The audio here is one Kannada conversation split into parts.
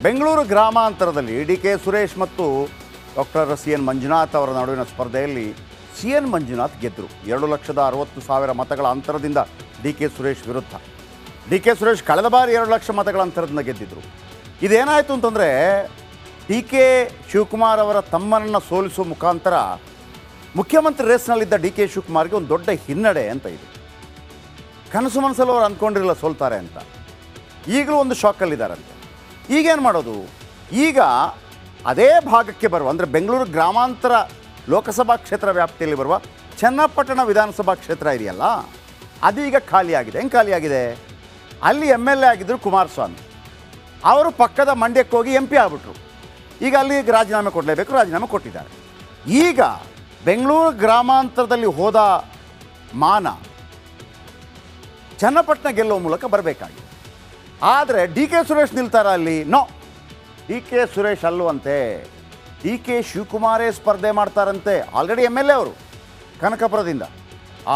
ಬೆಂಗಳೂರು ಗ್ರಾಮಾಂತರದಲ್ಲಿ ಡಿ.ಕೆ. ಸುರೇಶ್ ಮತ್ತು ಡಾಕ್ಟರ್ ಸಿ.ಎನ್. ಮಂಜುನಾಥ್ ಅವರ ನಡುವಿನ ಸ್ಪರ್ಧೆಯಲ್ಲಿ ಸಿ.ಎನ್. ಮಂಜುನಾಥ್ ಗೆದ್ದರು. 2,60,000 ಮತಗಳ ಅಂತರದಿಂದ ಡಿ.ಕೆ. ಸುರೇಶ್ ವಿರುದ್ಧ. ಡಿ.ಕೆ. ಸುರೇಶ್ ಕಳೆದ ಬಾರಿ 2 ಲಕ್ಷ ಮತಗಳ ಅಂತರದಿಂದ ಗೆದ್ದಿದ್ದರು. ಇದೇನಾಯಿತು ಅಂತಂದರೆ ಡಿ.ಕೆ. ಶಿವಕುಮಾರ್ ಅವರ ತಮ್ಮನನ್ನು ಸೋಲಿಸುವ ಮುಖಾಂತರ ಮುಖ್ಯಮಂತ್ರಿ ರೇಸ್ನಲ್ಲಿದ್ದ ಡಿ.ಕೆ. ಶಿವಕುಮಾರ್ಗೆ ಒಂದು ದೊಡ್ಡ ಹಿನ್ನಡೆ ಅಂತ ಇದೆ. ಕನಸು ಮನಸ್ಸಲ್ಲಿ ಅವ್ರು ಅಂದ್ಕೊಂಡಿರಲಿಲ್ಲ ಸೋಲ್ತಾರೆ ಅಂತ. ಈಗಲೂ ಒಂದು ಶಾಕಲ್ಲಿದ್ದಾರಂತೆ. ಈಗೇನು ಮಾಡೋದು? ಈಗ ಅದೇ ಭಾಗಕ್ಕೆ ಬರುವ ಅಂದರೆ ಬೆಂಗಳೂರು ಗ್ರಾಮಾಂತರ ಲೋಕಸಭಾ ಕ್ಷೇತ್ರ ವ್ಯಾಪ್ತಿಯಲ್ಲಿ ಬರುವ ಚನ್ನಪಟ್ಟಣ ವಿಧಾನಸಭಾ ಕ್ಷೇತ್ರ ಇದೆಯಲ್ಲ, ಅದೀಗ ಖಾಲಿಯಾಗಿದೆ. ಹೆಂಗೆ ಖಾಲಿಯಾಗಿದೆ? ಅಲ್ಲಿ MLA ಆಗಿದ್ದರು ಕುಮಾರಸ್ವಾಮಿ. ಅವರು ಪಕ್ಕದ ಮಂಡ್ಯಕ್ಕೆ ಹೋಗಿ MP ಆಗ್ಬಿಟ್ರು. ಈಗ ಅಲ್ಲಿ ರಾಜೀನಾಮೆ ಕೊಡಲೇಬೇಕು, ರಾಜೀನಾಮೆ ಕೊಟ್ಟಿದ್ದಾರೆ. ಈಗ ಬೆಂಗಳೂರು ಗ್ರಾಮಾಂತರದಲ್ಲಿ ಹೋದ ಮಾನ ಚನ್ನಪಟ್ಟಣ ಗೆಲ್ಲುವ ಮೂಲಕ ಬರಬೇಕಾಗಿದೆ. ಆದರೆ ಡಿ.ಕೆ. ಸುರೇಶ್ ನಿಲ್ತಾರ ಅಲ್ಲಿ? ನೋ, ಡಿ.ಕೆ. ಸುರೇಶ್ ಅಲ್ಲುವಂತೆ. ಡಿ.ಕೆ. ಶಿವಕುಮಾರೇ ಸ್ಪರ್ಧೆ ಮಾಡ್ತಾರಂತೆ. ಆಲ್ರೆಡಿ MLA ಅವರು ಕನಕಪುರದಿಂದ.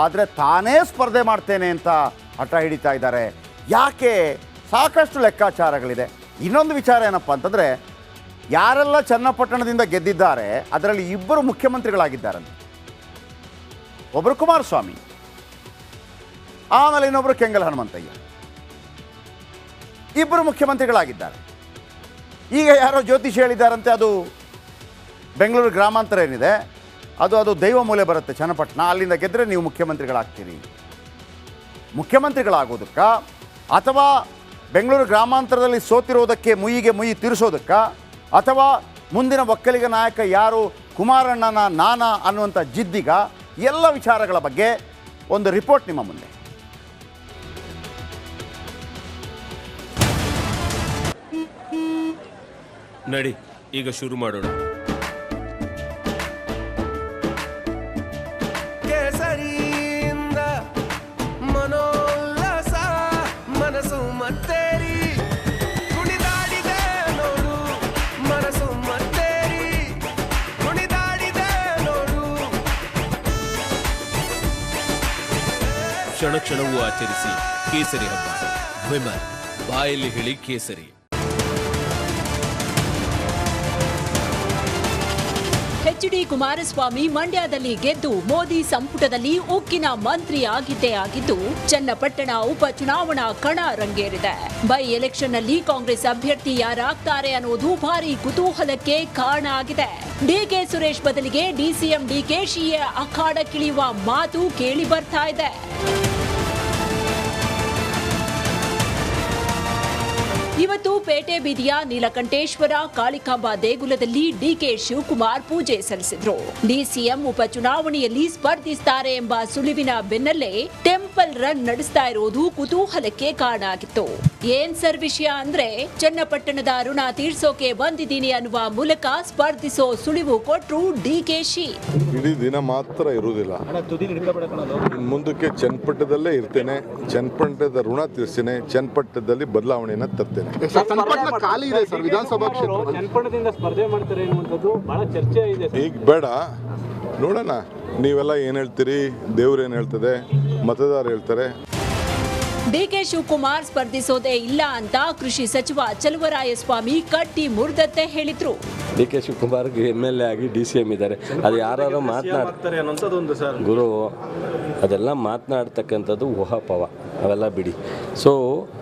ಆದರೆ ತಾನೇ ಸ್ಪರ್ಧೆ ಮಾಡ್ತೇನೆ ಅಂತ ಹಠ ಹಿಡಿತಾ ಇದ್ದಾರೆ. ಯಾಕೆ? ಸಾಕಷ್ಟು ಲೆಕ್ಕಾಚಾರಗಳಿದೆ. ಇನ್ನೊಂದು ವಿಚಾರ ಏನಪ್ಪ ಅಂತಂದರೆ, ಯಾರೆಲ್ಲ ಚನ್ನಪಟ್ಟಣದಿಂದ ಗೆದ್ದಿದ್ದಾರೆ ಅದರಲ್ಲಿ 2 ಮುಖ್ಯಮಂತ್ರಿಗಳಾಗಿದ್ದಾರಂತೆ. ಒಬ್ಬರು ಕುಮಾರಸ್ವಾಮಿ, ಆಮೇಲೆ ಇನ್ನೊಬ್ಬರು ಕೆಂಗಲ್ ಹನುಮಂತಯ್ಯ. 2 ಮುಖ್ಯಮಂತ್ರಿಗಳಾಗಿದ್ದಾರೆ. ಈಗ ಯಾರೋ ಜ್ಯೋತಿಷ್ ಹೇಳಿದ್ದಾರಂತೆ, ಅದು ಬೆಂಗಳೂರು ಗ್ರಾಮಾಂತರ ಏನಿದೆ ಅದು ದೈವ ಮೂಲೆ ಬರುತ್ತೆ ಚನ್ನಪಟ್ಟಣ, ಅಲ್ಲಿಂದ ಗೆದ್ದರೆ ನೀವು ಮುಖ್ಯಮಂತ್ರಿಗಳಾಗ್ತೀರಿ. ಮುಖ್ಯಮಂತ್ರಿಗಳಾಗೋದಕ್ಕ ಅಥವಾ ಬೆಂಗಳೂರು ಗ್ರಾಮಾಂತರದಲ್ಲಿ ಸೋತಿರೋದಕ್ಕೆ ಮುಯ್ಯಿಗೆ ಮುಯ್ಯಿ ತೀರಿಸೋದಕ್ಕ ಅಥವಾ ಮುಂದಿನ ಒಕ್ಕಲಿಗ ನಾಯಕ ಯಾರು ಕುಮಾರಣ್ಣನ ನಾನಾ ಅನ್ನುವಂಥ ಜಿದ್ದಿಗ, ಎಲ್ಲ ವಿಚಾರಗಳ ಬಗ್ಗೆ ಒಂದು ರಿಪೋರ್ಟ್ ನಿಮ್ಮ ಮುಂದೆ. ನಡಿ, ಈಗ ಶುರು ಮಾಡೋಣ. ಕೇಸರಿಯಿಂದ ಮನೋಲ್ಲಾಸ ಮನಸ್ಸು ಮತ್ತೇರಿ ಕುಣಿದಾಡಿದೆ ನೋಡು, ಮನಸ್ಸು ಮತ್ತೇರಿ ಕುಣಿದಾಡಿದೆ ನೋಡು. ಕ್ಷಣ ಕ್ಷಣವೂ ಆಚರಿಸಿ ಕೇಸರಿ ಹಬ್ಬ. ವಿಮಲ್ ಬಾಯಲ್ಲಿ ಹೇಳಿ ಕೇಸರಿ. HD ಕುಮಾರಸ್ವಾಮಿ ಮಂಡ್ಯದಲ್ಲಿ ಗೆದ್ದು ಮೋದಿ ಸಂಪುಟದಲ್ಲಿ ಉಕ್ಕಿನ ಮಂತ್ರಿ ಆಗಿದ್ದೇ ಆಗಿದ್ದು ಚನ್ನಪಟ್ಟಣ ಉಪಚುನಾವಣಾ ಕಣ ರಂಗೇರಿದೆ. ಬೈ ಎಲೆಕ್ಷನ್ ನಲ್ಲಿ ಕಾಂಗ್ರೆಸ್ ಅಭ್ಯರ್ಥಿ ಯಾರಾಗ್ತಾರೆ ಅನ್ನೋದು ಭಾರಿ ಕುತೂಹಲಕ್ಕೆ ಕಾರಣ ಆಗಿದೆ. ಡಿ.ಕೆ. ಸುರೇಶ್ ಬದಲಿಗೆ DCM DKಶಿಯೇ ಅಖಾಡಕ್ಕಿಳಿಯುವ ಮಾತು ಕೇಳಿ ಬರ್ತಾ ಇದೆ. ಇವತ್ತು ಪೇಟೆ ಬೀದಿಯ ನೀಲಕಂಠೇಶ್ವರ ಕಾಳಿಕಾಂಬ ದೇಗುಲದಲ್ಲಿ ಡಿ.ಕೆ. ಶಿವಕುಮಾರ್ ಪೂಜೆ ಸಲ್ಲಿಸಿದ್ರು. DCM ಉಪಚುನಾವಣೆಯಲ್ಲಿ ಸ್ಪರ್ಧಿಸುತ್ತಾರೆ ಎಂಬ ಸುಳಿವಿನ ಬೆನ್ನಲ್ಲೇ ಟೆಂಪಲ್ ರನ್ ನಡೆಸ್ತಾ ಇರೋದು ಕುತೂಹಲಕ್ಕೆ ಕಾರಣ ಆಗಿತ್ತು. ಏನ್ ಸರ್ ವಿಷಯ ಅಂದ್ರೆ, ಚನ್ನಪಟ್ಟಣದ ಋಣ ತೀರ್ಸೋಕೆ ಬಂದಿದ್ದೀನಿ ಅನ್ನುವ ಮೂಲಕ ಸ್ಪರ್ಧಿಸೋ ಸುಳಿವು ಕೊಟ್ರು ಡಿ.ಕೆ.ಶಿ. ಇಡೀ ದಿನ ಮಾತ್ರ ಇರುವುದಿಲ್ಲ, ಮುಂದಕ್ಕೆ ಚನ್ನಪಟ್ಟಣದಲ್ಲೇ ಇರ್ತೇನೆ, ಚನ್ನಪಟ್ಟಣದ ಋಣ ತೀರ್ಸ್ತೇನೆ, ಚನ್ನಪಟ್ಟಣದಲ್ಲಿ ಬದಲಾವಣೆಯನ್ನ ತರ್ತೇನೆ. ಖಾಲಿ ಇದೆ ಸರ್ ವಿಧಾನಸಭಾ ಕ್ಷೇತ್ರ, ಚನ್ನಪಟ್ಟಣದಿಂದ ಸ್ಪರ್ಧೆ ಮಾಡ್ತಾರೆ ಅನ್ನುವಂಥದ್ದು ಬಹಳ ಚರ್ಚೆ ಇದೆ. ಈಗ ಬೇಡ, ನೋಡೋಣ. ನೀವೆಲ್ಲ ಏನು ಹೇಳ್ತೀರಿ, ದೇವ್ರು ಏನು ಹೇಳ್ತದೆ, ಮತದಾರ ಹೇಳ್ತಾರೆ. ಡಿ.ಕೆ. ಶಿವಕುಮಾರ್ ಸ್ಪರ್ಧಿಸೋದೇ ಇಲ್ಲ ಅಂತ ಕೃಷಿ ಸಚಿವ ಚಲುವರಾಯಸ್ವಾಮಿ ಕಟ್ಟಿ ಮುರಿದತ್ತೆ ಹೇಳಿದ್ರು. ಡಿ.ಕೆ. ಶಿವಕುಮಾರ್ಗೆ MLA ಆಗಿ DCM ಇದ್ದಾರೆ. ಅದು ಯಾರು ಮಾತನಾಡ್ತಾರೆ ಅನ್ನೋಂಥದ್ದು ಸರ್ ಗುರು, ಅದೆಲ್ಲ ಮಾತನಾಡ್ತಕ್ಕಂಥದ್ದು ಊಹಾಪವ, ಅವೆಲ್ಲ ಬಿಡಿ. ಸೊ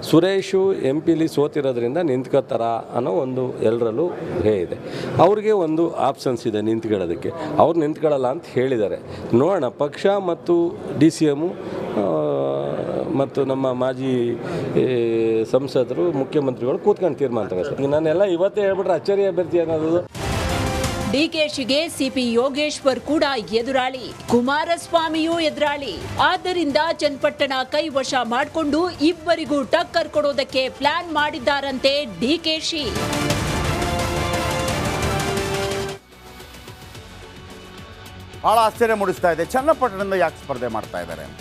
ಸುರೇಶು MP ಸೋತಿರೋದ್ರಿಂದ ನಿಂತ್ಕೋತಾರ ಅನ್ನೋ ಒಂದು ಎಲ್ಲರಲ್ಲೂ ಹೇ ಇದೆ. ಅವ್ರಿಗೆ ಒಂದು ಆಪ್ಷನ್ಸ್ ಇದೆ ನಿಂತ್ಕೊಳ್ಳೋದಕ್ಕೆ, ಅವ್ರು ನಿಂತ್ಕೊಳ್ಳಲ್ಲ ಅಂತ ಹೇಳಿದ್ದಾರೆ. ನೋಡೋಣ, ಪಕ್ಷ ಮತ್ತು DCM ಮತ್ತು ನಮ್ಮ ಮಾಜಿ ಸಂಸದರು ಮುಖ್ಯಮಂತ್ರಿಗಳು ಕೂತ್ಕೊಂಡು ತೀರ್ಮಾನ ತಗೋತಾರೆ. ನಾನೆಲ್ಲ ಇವತ್ತೇ ಹೇಳ್ಬಿಟ್ರೆ ಅಚ್ಚರಿ ಅಭ್ಯರ್ಥಿ ಅನ್ನೋದು. ಡಿ.ಕೆ.ಶಿಗೆ CP ಯೋಗೇಶ್ವರ್ ಕೂಡ ಎದುರಾಳಿ, ಕುಮಾರಸ್ವಾಮಿಯೂ ಎದುರಾಳಿ. ಆದ್ದರಿಂದ ಚನ್ನಪಟ್ಟಣ ಕೈವಶ ಮಾಡಿಕೊಂಡು ಇಬ್ಬರಿಗೂ ಟಕ್ಕರ್ ಕೊಡೋದಕ್ಕೆ ಪ್ಲಾನ್ ಮಾಡಿದ್ದಾರಂತೆ ಡಿ.ಕೆ.ಶಿ. ಭಾಳ ಆಶ್ಚರ್ಯ ಮೂಡಿಸ್ತಾ ಇದೆ. ಚನ್ನಪಟ್ಟಣದಿಂದ ಯಾಕೆ ಸ್ಪರ್ಧೆ ಮಾಡ್ತಾ ಇದ್ದಾರೆ ಅಂತ.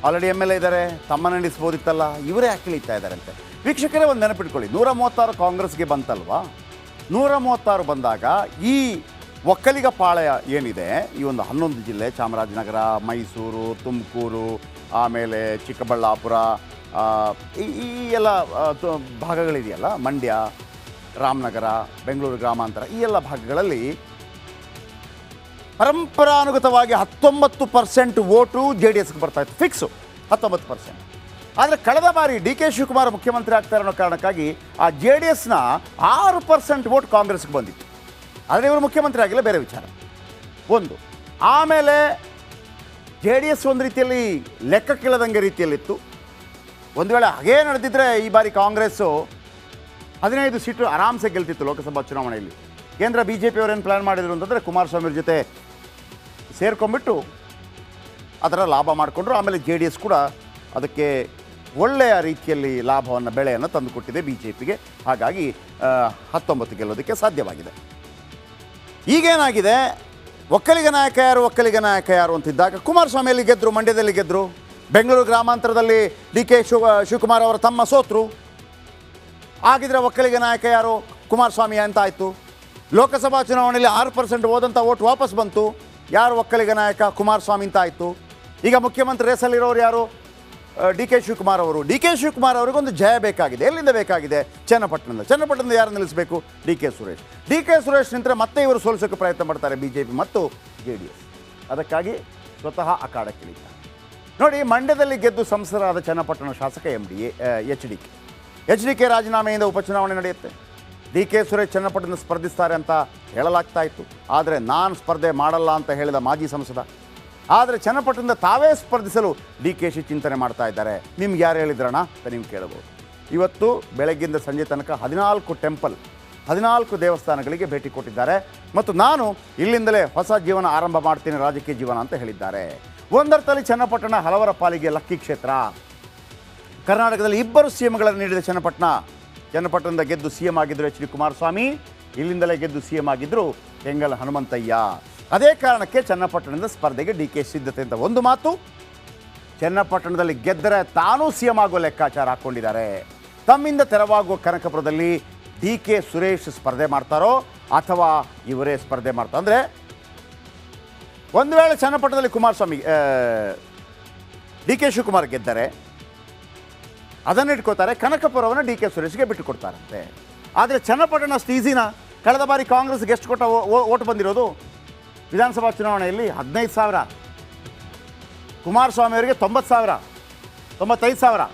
ಆಲ್ರೆಡಿ MLA ಇದ್ದಾರೆ, ತಮ್ಮನ್ನ ನಿಲ್ಲಿಸ್ಬೋದಿತ್ತಲ್ಲ, ಇವರೇ ಯಾಕೆ ಇಳಿತಾ ಇದ್ದಾರೆ ಅಂತ. ವೀಕ್ಷಕರೇ, ಒಂದು ನೆನಪಿಟ್ಕೊಳ್ಳಿ, 136 ಕಾಂಗ್ರೆಸ್ಗೆ ಬಂತಲ್ವಾ. 136 ಬಂದಾಗ ಈ ಒಕ್ಕಲಿಗ ಪಾಳ್ಯ ಏನಿದೆ, ಈ ಒಂದು 11 ಜಿಲ್ಲೆ, ಚಾಮರಾಜನಗರ, ಮೈಸೂರು, ತುಮಕೂರು, ಆಮೇಲೆ ಚಿಕ್ಕಬಳ್ಳಾಪುರ, ಈ ಎಲ್ಲ ಭಾಗಗಳಿದೆಯಲ್ಲ, ಮಂಡ್ಯ, ರಾಮನಗರ, ಬೆಂಗಳೂರು ಗ್ರಾಮಾಂತರ, ಈ ಎಲ್ಲ ಭಾಗಗಳಲ್ಲಿ ಪರಂಪರಾನುಗತವಾಗಿ 19% ವೋಟು JDSಗೆ ಬರ್ತಾಯಿತ್ತು, ಫಿಕ್ಸು 19%. ಆದರೆ ಕಳೆದ ಬಾರಿ DK ಶಿವಕುಮಾರ್ ಮುಖ್ಯಮಂತ್ರಿ ಆಗ್ತಾರೆ ಅನ್ನೋ ಕಾರಣಕ್ಕಾಗಿ ಆ JDSನ 6% ವೋಟ್ ಕಾಂಗ್ರೆಸ್ಗೆ ಬಂದಿತ್ತು. ಆದರೆ ಇವರು ಮುಖ್ಯಮಂತ್ರಿ ಆಗಿಲ್ಲ, ಬೇರೆ ವಿಚಾರ ಒಂದು. ಆಮೇಲೆ JDS ಒಂದು ರೀತಿಯಲ್ಲಿ ಲೆಕ್ಕಕ್ಕಿಲ್ಲದಂಗೆ ರೀತಿಯಲ್ಲಿತ್ತು. ಒಂದು ವೇಳೆ ಹಾಗೇ ನಡೆದಿದ್ದರೆ ಈ ಬಾರಿ ಕಾಂಗ್ರೆಸ್ಸು 15 ಸೀಟು ಆರಾಮ್ಸೆ ಗೆಲ್ತಿತ್ತು ಲೋಕಸಭಾ ಚುನಾವಣೆಯಲ್ಲಿ. ಕೇಂದ್ರ BJP ಅವರೇನು ಪ್ಲ್ಯಾನ್ ಮಾಡಿದರು ಅಂತಂದರೆ ಕುಮಾರಸ್ವಾಮಿ ಅವ್ರ ಜೊತೆ ಸೇರ್ಕೊಂಡ್ಬಿಟ್ಟು ಅದರ ಲಾಭ ಮಾಡಿಕೊಂಡ್ರು. ಆಮೇಲೆ JDS ಕೂಡ ಅದಕ್ಕೆ ಒಳ್ಳೆಯ ರೀತಿಯಲ್ಲಿ ಲಾಭವನ್ನು, ಬೆಳೆಯನ್ನು ತಂದುಕೊಟ್ಟಿದೆ BJPಗೆ. ಹಾಗಾಗಿ 19 ಗೆಲ್ಲೋದಕ್ಕೆ ಸಾಧ್ಯವಾಗಿದೆ. ಈಗೇನಾಗಿದೆ, ಒಕ್ಕಲಿಗ ನಾಯಕ ಯಾರು ಅಂತಿದ್ದಾಗ ಕುಮಾರಸ್ವಾಮಿಯಲ್ಲಿ ಗೆದ್ದರು, ಮಂಡ್ಯದಲ್ಲಿ ಗೆದ್ದರು, ಬೆಂಗಳೂರು ಗ್ರಾಮಾಂತರದಲ್ಲಿ DK ಶಿವಕುಮಾರ್ ಅವರ ತಮ್ಮ ಸೋತರು. ಆಗಿದ್ರೆ ಒಕ್ಕಲಿಗ ನಾಯಕ ಯಾರು, ಕುಮಾರಸ್ವಾಮಿ ಅಂತ ಆಯಿತು. ಲೋಕಸಭಾ ಚುನಾವಣೆಯಲ್ಲಿ 6% ಹೋದಂಥ ಓಟ್ ವಾಪಸ್ ಬಂತು, ಯಾರು ಒಕ್ಕಲಿಗ ನಾಯಕ, ಕುಮಾರಸ್ವಾಮಿ ಅಂತ ಆಯಿತು. ಈಗ ಮುಖ್ಯಮಂತ್ರಿ ರೇಸಲ್ಲಿರೋರು ಯಾರು, DK ಶಿವಕುಮಾರ್ ಅವರು. DK ಶಿವಕುಮಾರ್ ಅವರಿಗೊಂದು ಜಯ ಬೇಕಾಗಿದೆ. ಎಲ್ಲಿಂದ ಬೇಕಾಗಿದೆ? ಚನ್ನಪಟ್ಟಣದಿಂದ ಯಾರು ನಿಲ್ಲಿಸಬೇಕು? DK ಸುರೇಶ್ ನಿಂತರೆ ಮತ್ತೆ ಇವರು ಸೋಲಿಸೋಕ್ಕೆ ಪ್ರಯತ್ನ ಮಾಡ್ತಾರೆ BJP ಮತ್ತು JDS. ಅದಕ್ಕಾಗಿ ಸ್ವತಃ ಅಖಾಡಕ್ಕಿಳಿತಾರೆ. ನೋಡಿ, ಮಂಡ್ಯದಲ್ಲಿ ಗೆದ್ದು ಸಂಸದರಾದ ಚನ್ನಪಟ್ಟಣ ಶಾಸಕ HDK ರಾಜೀನಾಮೆಯಿಂದ ಉಪಚುನಾವಣೆ ನಡೆಯುತ್ತೆ. DK ಸುರೇಶ್ ಚನ್ನಪಟ್ಟಣದಿಂದ ಸ್ಪರ್ಧಿಸ್ತಾರೆ ಅಂತ ಹೇಳಲಾಗ್ತಾ ಇತ್ತು. ಆದರೆ ನಾನು ಸ್ಪರ್ಧೆ ಮಾಡಲ್ಲ ಅಂತ ಹೇಳಿದ ಮಾಜಿ ಸಂಸದ. ಆದರೆ ಚನ್ನಪಟ್ಟಣದಿಂದ ತಾವೇ ಸ್ಪರ್ಧಿಸಲು DKಶಿ ಚಿಂತನೆ ಮಾಡ್ತಾ ಇದ್ದಾರೆ. ನಿಮ್ಗೆ ಯಾರು ಹೇಳಿದ್ರಣ ಅಂತ ನೀವು ಕೇಳಬಹುದು. ಇವತ್ತು ಬೆಳಗ್ಗಿಂದ ಸಂಜೆ ತನಕ 14 ದೇವಸ್ಥಾನಗಳಿಗೆ ಭೇಟಿ ಕೊಟ್ಟಿದ್ದಾರೆ. ಮತ್ತು ನಾನು ಇಲ್ಲಿಂದಲೇ ಹೊಸ ಜೀವನ ಆರಂಭ ಮಾಡ್ತೀನಿ, ರಾಜಕೀಯ ಜೀವನ ಅಂತ ಹೇಳಿದ್ದಾರೆ. ಒಂದರ್ಥದಲ್ಲಿ ಚನ್ನಪಟ್ಟಣ ಹಲವರ ಪಾಲಿಗೆ ಲಕ್ಕಿ ಕ್ಷೇತ್ರ. ಕರ್ನಾಟಕದಲ್ಲಿ 2 CMಗಳನ್ನು ನೀಡಿದ ಚನ್ನಪಟ್ಟಣದಿಂದ ಗೆದ್ದು CM ಆಗಿದ್ದರು HD ಕುಮಾರಸ್ವಾಮಿ, ಇಲ್ಲಿಂದಲೇ ಗೆದ್ದು CM ಆಗಿದ್ದರು ಕೆಂಗಲ್ ಹನುಮಂತಯ್ಯ. ಅದೇ ಕಾರಣಕ್ಕೆ ಚನ್ನಪಟ್ಟಣದ ಸ್ಪರ್ಧೆಗೆ DK ಸಿದ್ಧತೆ ಅಂತ ಒಂದು ಮಾತು. ಚನ್ನಪಟ್ಟಣದಲ್ಲಿ ಗೆದ್ದರೆ ತಾನೂ CM ಆಗೋ ಲೆಕ್ಕಾಚಾರ ಹಾಕ್ಕೊಂಡಿದ್ದಾರೆ. ತಮ್ಮಿಂದ ತೆರವಾಗುವ ಕನಕಪುರದಲ್ಲಿ DK ಸುರೇಶ್ ಸ್ಪರ್ಧೆ ಮಾಡ್ತಾರೋ ಅಥವಾ ಇವರೇ ಸ್ಪರ್ಧೆ ಮಾಡ್ತಾರೆ. ಅಂದರೆ ಒಂದು ವೇಳೆ ಚನ್ನಪಟ್ಟಣದಲ್ಲಿ DK ಶಿವಕುಮಾರ್ ಗೆದ್ದರೆ ಅದನ್ನು ಇಟ್ಕೋತಾರೆ, ಕನಕಪುರವನ್ನು DK ಸುರೇಶ್ಗೆ ಬಿಟ್ಟು ಕೊಡ್ತಾರಂತೆ. ಆದರೆ ಚನ್ನಪಟ್ಟಣ ಅಷ್ಟು ಈಸಿನ? ಕಳೆದ ಬಾರಿ ಕಾಂಗ್ರೆಸ್ಗೆ ಎಷ್ಟು ಕೊಟ್ಟ ಓಟ್ ಬಂದಿರೋದು ವಿಧಾನಸಭಾ ಚುನಾವಣೆಯಲ್ಲಿ? 15,000. ಕುಮಾರಸ್ವಾಮಿ ಅವರಿಗೆ 90,000, 95,000.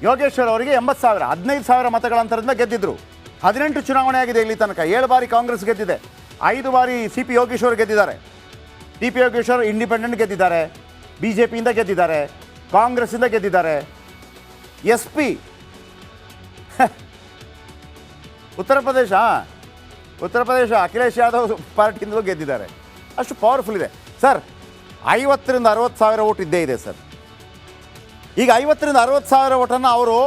ಯೋಗೇಶ್ವರ್ ಅವರಿಗೆ 80,000. 15,000 ಮತಗಳ ಅಂತರದಿಂದ ಗೆದ್ದಿದ್ರು. 18 ಚುನಾವಣೆ ಆಗಿದೆ ಇಲ್ಲಿ ತನಕ. 7 ಬಾರಿ ಕಾಂಗ್ರೆಸ್ ಗೆದ್ದಿದೆ, 5 ಬಾರಿ CP ಯೋಗೇಶ್ವರ್ ಗೆದ್ದಿದ್ದಾರೆ. TP ಯೋಗೇಶ್ವರ್ ಇಂಡಿಪೆಂಡೆಂಟ್ ಗೆದ್ದಿದ್ದಾರೆ, BJPಯಿಂದ ಗೆದ್ದಿದ್ದಾರೆ, ಕಾಂಗ್ರೆಸ್ಸಿಂದ ಗೆದ್ದಿದ್ದಾರೆ. SP ಉತ್ತರ ಪ್ರದೇಶ ಅಖಿಲೇಶ್ ಯಾದವ್ ಪಾರ್ಟಿಯಿಂದಲೂ ಗೆದ್ದಿದ್ದಾರೆ. ಅಷ್ಟು ಪವರ್ಫುಲ್ ಇದೆ ಸರ್. 50,000 ರಿಂದ 60,000 ಓಟ್ ಇದ್ದೇ ಇದೆ ಸರ್. ಈಗ 50,000 ರಿಂದ 60,000 ಓಟನ್ನು ಅವರು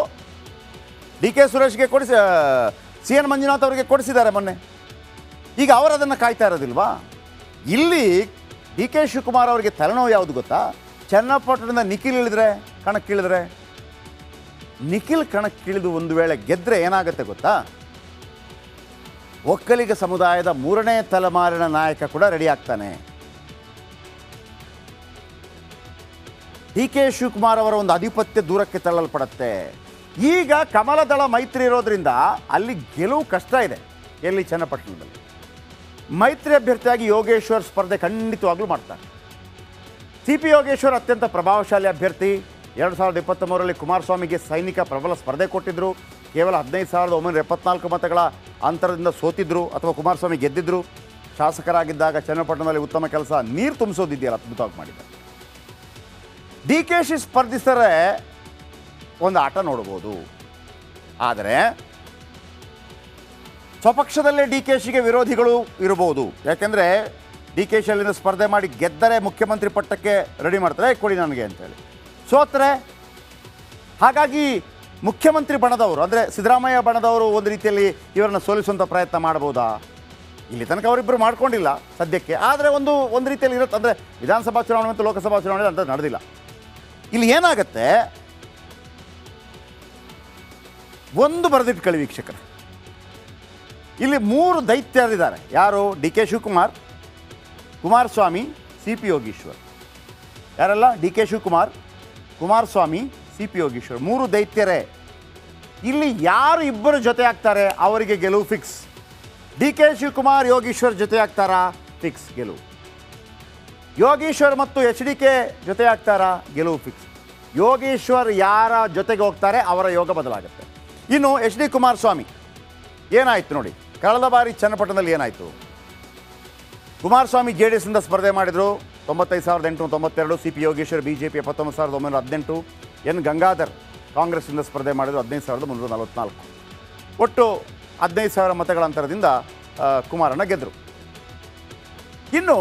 DK ಸುರೇಶ್ಗೆ ಕೊಡಿಸಿ CN ಮಂಜುನಾಥ್ ಅವರಿಗೆ ಕೊಡಿಸಿದ್ದಾರೆ ಮೊನ್ನೆ. ಈಗ ಅವರು ಅದನ್ನು ಕಾಯ್ತಾ ಇರೋದಿಲ್ವಾ? ಇಲ್ಲಿ DK ಶಿವಕುಮಾರ್ ಅವರಿಗೆ ತಲೆನೋವು ಯಾವುದು ಗೊತ್ತಾ? ಚನ್ನಪಟ್ಟಣದಿಂದ ನಿಖಿಲ್ ಕಣಕ್ಕಿಳಿದು ಒಂದು ವೇಳೆ ಗೆದ್ದರೆ ಏನಾಗುತ್ತೆ ಗೊತ್ತಾ? ಒಕ್ಕಲಿಗ ಸಮುದಾಯದ 3ನೇ ತಲೆಮಾರಿನ ನಾಯಕ ಕೂಡ ರೆಡಿ ಆಗ್ತಾನೆ. DK ಶಿವಕುಮಾರ್ ಅವರ ಒಂದು ಆಧಿಪತ್ಯ ದೂರಕ್ಕೆ ತಳ್ಳಲ್ಪಡುತ್ತೆ. ಈಗ ಕಮಲದಳ ಮೈತ್ರಿ ಇರೋದ್ರಿಂದ ಅಲ್ಲಿ ಗೆಲುವು ಕಷ್ಟ ಇದೆ. ಎಲ್ಲಿ? ಚನ್ನಪಟ್ಟಣದಲ್ಲಿ. ಮೈತ್ರಿ ಅಭ್ಯರ್ಥಿಯಾಗಿ ಯೋಗೇಶ್ವರ್ ಸ್ಪರ್ಧೆ ಖಂಡಿತವಾಗ್ಲೂ ಮಾಡ್ತಾರೆ. CP ಯೋಗೇಶ್ವರ್ ಅತ್ಯಂತ ಪ್ರಭಾವಶಾಲಿ ಅಭ್ಯರ್ಥಿ. 2023ರಲ್ಲಿ ಕುಮಾರಸ್ವಾಮಿಗೆ ಸೈನಿಕ ಪ್ರಬಲ ಸ್ಪರ್ಧೆ ಕೊಟ್ಟಿದ್ದರು. ಕೇವಲ 15,974 ಮತಗಳ ಅಂತರದಿಂದ ಸೋತಿದ್ರು ಅಥವಾ ಕುಮಾರಸ್ವಾಮಿ ಗೆದ್ದಿದ್ರು. ಶಾಸಕರಾಗಿದ್ದಾಗ ಚನ್ನಪಟ್ಟಣದಲ್ಲಿ ಉತ್ತಮ ಕೆಲಸ, ನೀರು ತುಂಬಿಸೋದಿದೆಯಲ್ಲ, ಅದ್ಭುತವಾಗಿ ಮಾಡಿದ್ದಾರೆ. DKಶಿ ಸ್ಪರ್ಧಿಸಿದರೆ ಒಂದು ಆಟ ನೋಡ್ಬೋದು. ಆದರೆ ಸ್ವಪಕ್ಷದಲ್ಲೇ DKಶಿಗೆ ವಿರೋಧಿಗಳು ಇರಬಹುದು. ಯಾಕೆಂದರೆ DKಶಿ ಅಲ್ಲಿಂದ ಸ್ಪರ್ಧೆ ಮಾಡಿ ಗೆದ್ದರೆ ಮುಖ್ಯಮಂತ್ರಿ ಪಟ್ಟಕ್ಕೆ ರೆಡಿ ಮಾಡ್ತಾರೆ, ಕೊಡಿ ನನಗೆ ಅಂತೇಳಿ. ಸೋತ್ರೆ ಹಾಗಾಗಿ ಮುಖ್ಯಮಂತ್ರಿ ಬಣದವರು, ಅಂದರೆ ಸಿದ್ದರಾಮಯ್ಯ ಬಣದವರು ಒಂದು ರೀತಿಯಲ್ಲಿ ಇವರನ್ನು ಸೋಲಿಸುವಂಥ ಪ್ರಯತ್ನ ಮಾಡ್ಬೋದಾ? ಇಲ್ಲಿ ತನಕ ಅವರಿಬ್ಬರು ಮಾಡ್ಕೊಂಡಿಲ್ಲ ಸದ್ಯಕ್ಕೆ. ಆದರೆ ಒಂದು ರೀತಿಯಲ್ಲಿ ಇರುತ್ತೆ. ಅಂದರೆ ವಿಧಾನಸಭಾ ಚುನಾವಣೆ ಮತ್ತು ಲೋಕಸಭಾ ಚುನಾವಣೆ ಅಂತ ನಡೆದಿಲ್ಲ. ಇಲ್ಲಿ ಏನಾಗುತ್ತೆ, ಒಂದು ಬರೆದಿಟ್ಕೊಳ್ಳಿ ವೀಕ್ಷಕರು, ಇಲ್ಲಿ 3 ದೈತ್ಯರಿದ್ದಾರೆ. ಯಾರು? DK Shivakumar, Kumaraswamy, CP Yogeshwar. ಯಾರೆಲ್ಲ? DK Shivakumar, Kumaraswamy, C P Yogeshwar 3 ದೈತ್ಯರೇ. ಇಲ್ಲಿ ಯಾರು ಇಬ್ಬರು ಜೊತೆ ಆಗ್ತಾರೆ ಅವರಿಗೆ ಗೆಲುವು fix. D K Shivakumar Yogeshwar ಜೊತೆ ಆಗ್ತಾರಾ? ಫಿಕ್ಸ್ ಗೆಲುವು. ಯೋಗೀಶ್ವರ್ ಮತ್ತು ಎಚ್ ಡಿ ಕೆ ಜೊತೆ ಆಗ್ತಾರಾ? ಗೆಲುವು ಫಿಕ್ಸ್. ಯೋಗೀಶ್ವರ್ ಯಾರ ಜೊತೆಗೆ ಹೋಗ್ತಾರೆ ಅವರ ಯೋಗ ಬದಲಾಗುತ್ತೆ. ಇನ್ನು ಎಚ್ ಡಿ ಕುಮಾರಸ್ವಾಮಿ ಏನಾಯಿತು ನೋಡಿ, ಕಳೆದ ಬಾರಿ ಚನ್ನಪಟ್ಟಣದಲ್ಲಿ ಏನಾಯಿತು? ಕುಮಾರಸ್ವಾಮಿ ಜೆ ಡಿ ಎಸ್ನಿಂದ ಸ್ಪರ್ಧೆ ಮಾಡಿದರು, 95,892. C P Yogeshwar B J P 19,918. N Gangadhar ಕಾಂಗ್ರೆಸ್ಸಿಂದ ಸ್ಪರ್ಧೆ ಮಾಡಿದರು, 15,344. ಒಟ್ಟು 15,000 ಮತಗಳ ಅಂತರದಿಂದ ಕುಮಾರಣ್ಣ ಗೆದ್ದರು. ಇನ್ನು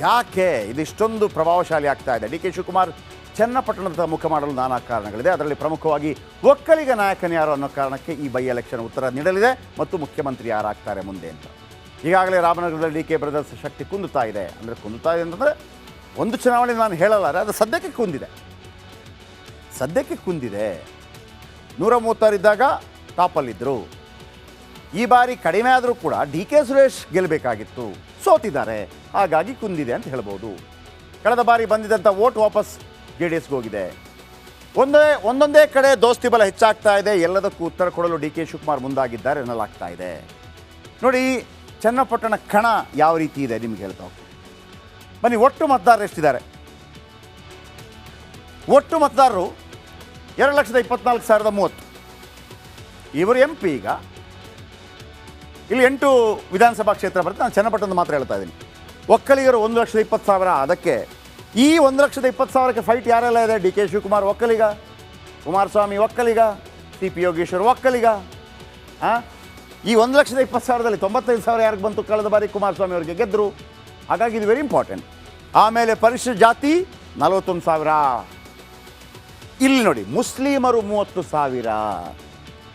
ಯಾಕೆ ಇದಿಷ್ಟೊಂದು ಪ್ರಭಾವಶಾಲಿ ಆಗ್ತಾ ಇದೆ? ಡಿ ಕೆ ಶಿವಕುಮಾರ್ ಚನ್ನಪಟ್ಟಣದ ಮುಖ ಮಾಡಲು ನಾನಾ ಕಾರಣಗಳಿದೆ. ಅದರಲ್ಲಿ ಪ್ರಮುಖವಾಗಿ ಒಕ್ಕಲಿಗ ನಾಯಕನ ಯಾರು ಅನ್ನೋ ಕಾರಣಕ್ಕೆ ಈ ಬೈ ಎಲೆಕ್ಷನ್ ಉತ್ತರ ನೀಡಲಿದೆ ಮತ್ತು ಮುಖ್ಯಮಂತ್ರಿ ಯಾರಾಗ್ತಾರೆ ಮುಂದೆ ಅಂತ. ಈಗಾಗಲೇ ರಾಮನಗರದಲ್ಲಿ ಡಿ ಕೆ ಬ್ರದರ್ಸ್ ಶಕ್ತಿ ಕುಂದುತ್ತಾ ಇದೆ ಅಂತಂದರೆ ಒಂದು ಚುನಾವಣೆ ನಾನು ಹೇಳಲಾರೆ, ಅದು ಸದ್ಯಕ್ಕೆ ಕುಂದಿದೆ. 136 ಇದ್ದಾಗ ಟಾಪಲ್ಲಿದ್ದರು. ಈ ಬಾರಿ ಕಡಿಮೆ ಆದರೂ ಕೂಡ ಡಿ ಕೆ ಸುರೇಶ್ ಗೆಲ್ಲಬೇಕಾಗಿತ್ತು, ಸೋತಿದ್ದಾರೆ, ಹಾಗಾಗಿ ಕುಂದಿದೆ ಅಂತ ಹೇಳ್ಬೋದು. ಕಳೆದ ಬಾರಿ ಬಂದಿದ್ದಂಥ ವೋಟ್ ವಾಪಸ್ ಜೆ ಡಿ ಎಸ್ಗೆ ಹೋಗಿದೆ. ಒಂದೊಂದೇ ಕಡೆ ದೋಸ್ತಿ ಬಲ ಹೆಚ್ಚಾಗ್ತಾ ಇದೆ. ಎಲ್ಲದಕ್ಕೂ ಉತ್ತರ ಕೊಡಲು ಡಿ ಕೆ ಶಿವಕುಮಾರ್ ಮುಂದಾಗಿದ್ದಾರೆ ಎನ್ನಲಾಗ್ತಾ ಇದೆ. ನೋಡಿ, ಚನ್ನಪಟ್ಟಣ ಕಣ ಯಾವ ರೀತಿ ಇದೆ ನಿಮ್ಗೆ ಹೇಳ್ತಾ ಹೋಗ್ತೀನಿ. ಬನ್ನಿ, ಒಟ್ಟು ಮತದಾರರು ಎಷ್ಟಿದ್ದಾರೆ? ಒಟ್ಟು ಮತದಾರರು 2,24,030. ಇವರು ಎಂ ಪಿ. ಈಗ ಇಲ್ಲಿ 8 ವಿಧಾನಸಭಾ ಕ್ಷೇತ್ರ ಬರುತ್ತೆ. ನಾನು ಚನ್ನಪಟ್ಟಣದ ಮಾತ್ರ ಹೇಳ್ತಾ ಇದ್ದೀನಿ. ಒಕ್ಕಲಿಗರು 1,20,000. ಅದಕ್ಕೆ ಈ 1,20,000ಕ್ಕೆ ಫೈಟ್ ಯಾರೆಲ್ಲ ಇದೆ? D K Shivakumar Vokkaliga, Kumaraswamy Vokkaliga, C P Yogeshwar Vokkaliga. ಈ 1,20,000ದಲ್ಲಿ 95,000 ಯಾರಿಗೆ ಬಂತು? ಕಳೆದ ಬಾರಿ ಕುಮಾರಸ್ವಾಮಿ ಅವರಿಗೆ ಗೆದ್ದರು. ಹಾಗಾಗಿ ಇದು ವೆರಿ ಇಂಪಾರ್ಟೆಂಟ್. ಆಮೇಲೆ ಪರಿಶಿಷ್ಟ ಜಾತಿ 41,000. ಇಲ್ಲಿ ನೋಡಿ, ಮುಸ್ಲಿಮರು 30,000.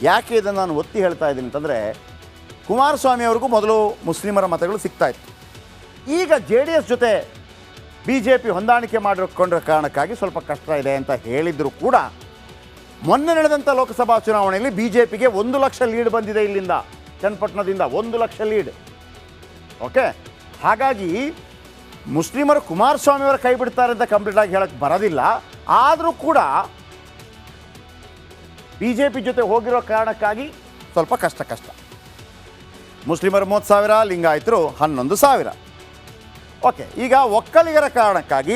ಯಾಕೆ ಇದನ್ನು ನಾನು ಒತ್ತಿ ಹೇಳ್ತಾ ಇದ್ದೀನಿ ಅಂತಂದರೆ, ಕುಮಾರಸ್ವಾಮಿ ಅವ್ರಿಗೂ ಮೊದಲು ಮುಸ್ಲಿಮರ ಮತಗಳು ಸಿಗ್ತಾ ಇತ್ತು. ಈಗ ಜೆ ಡಿ ಎಸ್ ಜೊತೆ ಬಿ ಜೆ ಪಿ ಹೊಂದಾಣಿಕೆ ಮಾಡಿಕೊಂಡ್ರ ಕಾರಣಕ್ಕಾಗಿ ಸ್ವಲ್ಪ ಕಷ್ಟ ಇದೆ ಅಂತ ಹೇಳಿದರೂ ಕೂಡ, ಮೊನ್ನೆ ನಡೆದಂಥ ಲೋಕಸಭಾ ಚುನಾವಣೆಯಲ್ಲಿ ಬಿ ಜೆ ಪಿಗೆ 1 ಲಕ್ಷ ಲೀಡ್ ಬಂದಿದೆ. ಇಲ್ಲಿಂದ ಚನ್ನಪಟ್ಟಣದಿಂದ 1 ಲಕ್ಷ ಲೀಡ್. ಓಕೆ, ಹಾಗಾಗಿ ಮುಸ್ಲಿಮರು ಕುಮಾರಸ್ವಾಮಿಯವರ ಕೈ ಬಿಡ್ತಾರೆ ಅಂತ ಕಂಪ್ಲೀಟಾಗಿ ಹೇಳಕ್ಕೆ ಬರೋದಿಲ್ಲ. ಆದರೂ ಕೂಡ ಬಿ ಜೆ ಪಿ ಜೊತೆ ಹೋಗಿರೋ ಕಾರಣಕ್ಕಾಗಿ ಸ್ವಲ್ಪ ಕಷ್ಟ. ಮುಸ್ಲಿಮರು 30,000, ಲಿಂಗಾಯತರು 11,000. ಓಕೆ, ಈಗ ಒಕ್ಕಲಿಗರ ಕಾರಣಕ್ಕಾಗಿ